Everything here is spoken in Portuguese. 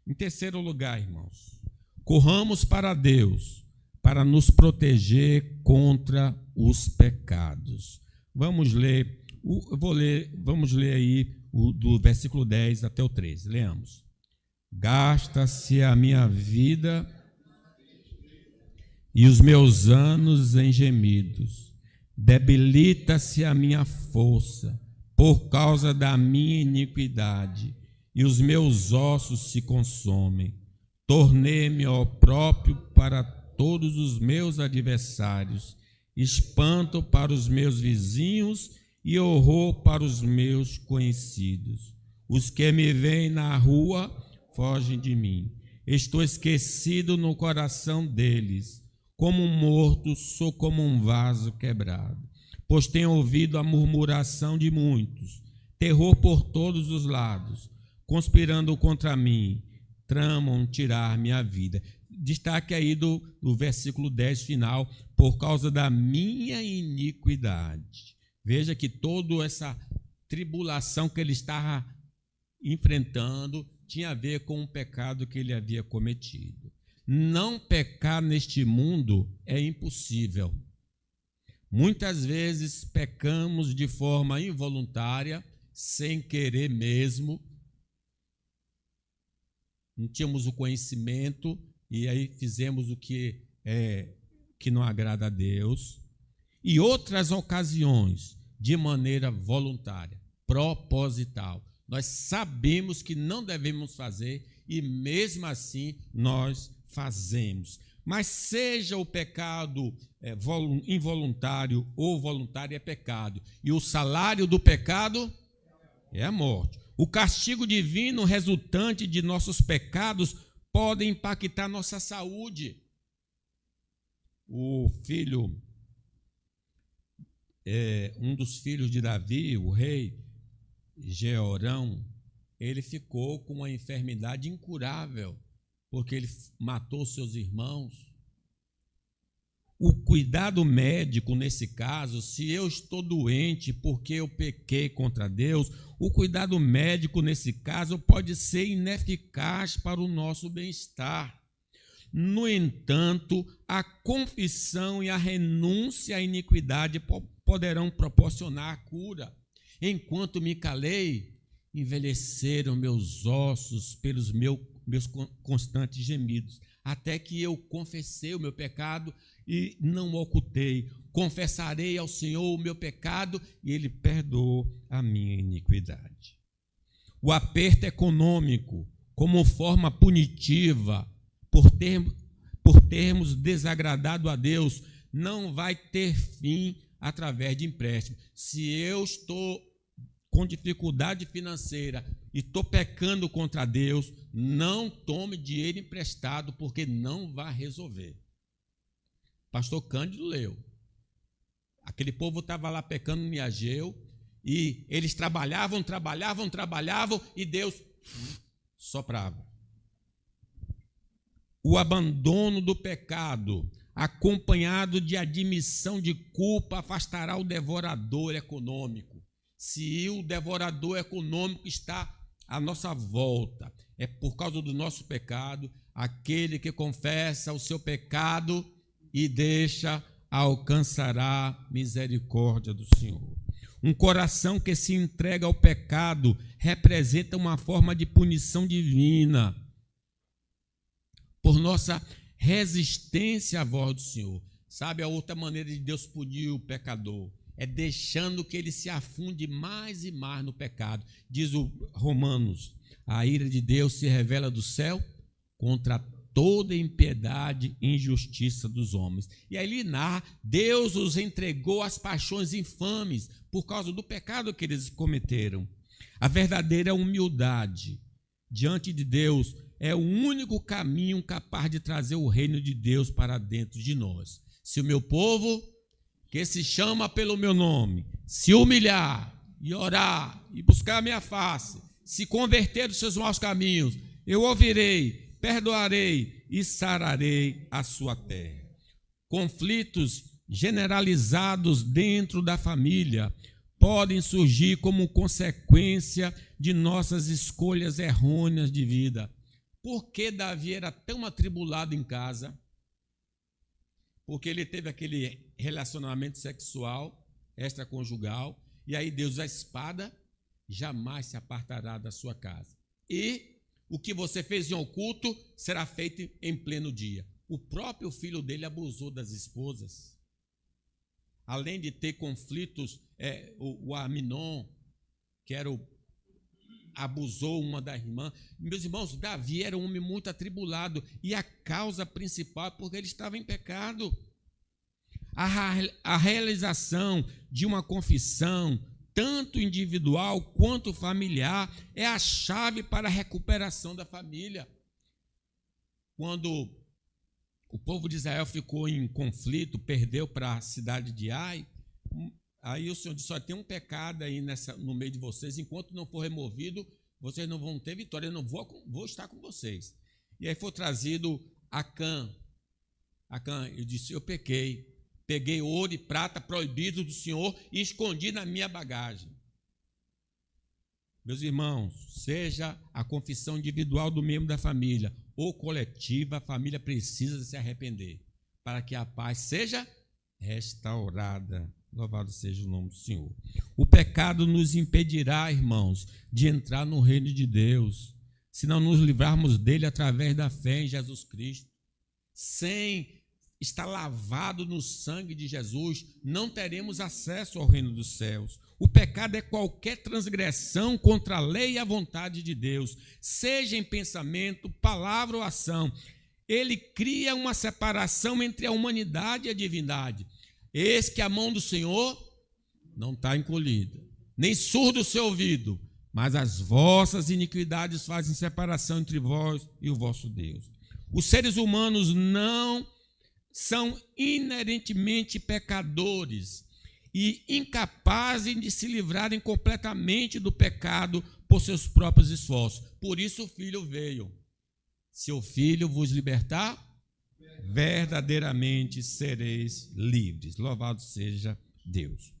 Em terceiro lugar, irmãos, corramos para Deus para nos proteger contra os pecados. Vamos ler aí do versículo 10 até o 13. Leamos. Gasta-se a minha vida e os meus anos em gemidos. Debilita-se a minha força por causa da minha iniquidade, e os meus ossos se consomem. Tornei-me próprio para todos os meus adversários, espanto para os meus vizinhos e horror para os meus conhecidos. Os que me veem na rua fogem de mim. Estou esquecido no coração deles. Como um morto, sou como um vaso quebrado. Pois tenho ouvido a murmuração de muitos, terror por todos os lados, conspirando contra mim, tramam tirar minha vida. Destaque aí do versículo 10 final, por causa da minha iniquidade. Veja que toda essa tribulação que ele estava enfrentando tinha a ver com o pecado que ele havia cometido. Não pecar neste mundo é impossível. Muitas vezes pecamos de forma involuntária, sem querer mesmo. Não tínhamos o conhecimento e aí fizemos o que não agrada a Deus. E outras ocasiões, de maneira voluntária, proposital. Nós sabemos que não devemos fazer e mesmo assim nós fazemos. Mas seja o pecado involuntário ou voluntário, é pecado. E o salário do pecado é a morte. O castigo divino resultante de nossos pecados pode impactar nossa saúde. O filho, um dos filhos de Davi, o rei Jeorão, ele ficou com uma enfermidade incurável, porque ele matou seus irmãos. O cuidado médico, nesse caso, se eu estou doente porque eu pequei contra Deus, o cuidado médico, nesse caso, pode ser ineficaz para o nosso bem-estar. No entanto, a confissão e a renúncia à iniquidade poderão proporcionar a cura. Enquanto me calei, envelheceram meus ossos pelos meus constantes gemidos, até que eu confessei o meu pecado e não o ocultei. Confessarei ao Senhor o meu pecado e Ele perdoou a minha iniquidade. O aperto econômico, como forma punitiva, por termos desagradado a Deus, não vai ter fim através de empréstimo. Se eu estou com dificuldade financeira e estou pecando contra Deus, não tome dinheiro emprestado, porque não vai resolver. Pastor Cândido leu. Aquele povo estava lá pecando em Ageu, e eles trabalhavam, e Deus soprava. O abandono do pecado, acompanhado de admissão de culpa, afastará o devorador econômico. Se o devorador econômico está à nossa volta, é por causa do nosso pecado. Aquele que confessa o seu pecado e deixa, alcançará misericórdia do Senhor. Um coração que se entrega ao pecado representa uma forma de punição divina por nossa resistência à voz do Senhor. Sabe a outra maneira de Deus punir o pecador? É deixando que ele se afunde mais e mais no pecado. Diz o Romanos, a ira de Deus se revela do céu contra toda impiedade e injustiça dos homens. E aí ele narra, Deus os entregou às paixões infames por causa do pecado que eles cometeram. A verdadeira humildade diante de Deus é o único caminho capaz de trazer o reino de Deus para dentro de nós. Se o meu povo, que se chama pelo meu nome, se humilhar e orar e buscar a minha face, se converter dos seus maus caminhos, eu ouvirei, perdoarei e sararei a sua terra. Conflitos generalizados dentro da família podem surgir como consequência de nossas escolhas errôneas de vida. Por que Davi era tão atribulado em casa? Porque ele teve aquele relacionamento sexual extraconjugal, e aí Deus, a espada jamais se apartará da sua casa. E o que você fez em oculto será feito em pleno dia. O próprio filho dele abusou das esposas. Além de ter conflitos, o Aminon, que abusou uma da irmã. Meus irmãos, Davi era um homem muito atribulado, e a causa principal é porque ele estava em pecado. A realização de uma confissão, tanto individual quanto familiar, é a chave para a recuperação da família. Quando o povo de Israel ficou em conflito, perdeu para a cidade de Ai, aí o Senhor disse: olha, tem um pecado aí no meio de vocês, enquanto não for removido, vocês não vão ter vitória, eu não vou estar com vocês. E aí foi trazido Acã. Acã, eu disse: eu peguei ouro e prata proibidos do Senhor e escondi na minha bagagem. Meus irmãos, seja a confissão individual do membro da família ou coletiva, a família precisa se arrepender para que a paz seja restaurada. Louvado seja o nome do Senhor. O pecado nos impedirá, irmãos, de entrar no reino de Deus, se não nos livrarmos dele através da fé em Jesus Cristo. Sem estar lavado no sangue de Jesus, não teremos acesso ao reino dos céus. O pecado é qualquer transgressão contra a lei e a vontade de Deus, seja em pensamento, palavra ou ação. Ele cria uma separação entre a humanidade e a divindade. Eis que a mão do Senhor não está encolhida, nem surdo o seu ouvido, mas as vossas iniquidades fazem separação entre vós e o vosso Deus. Os seres humanos não são inerentemente pecadores e incapazes de se livrarem completamente do pecado por seus próprios esforços. Por isso o Filho veio. Se o Filho vos libertar, verdadeiramente sereis livres. Louvado seja Deus.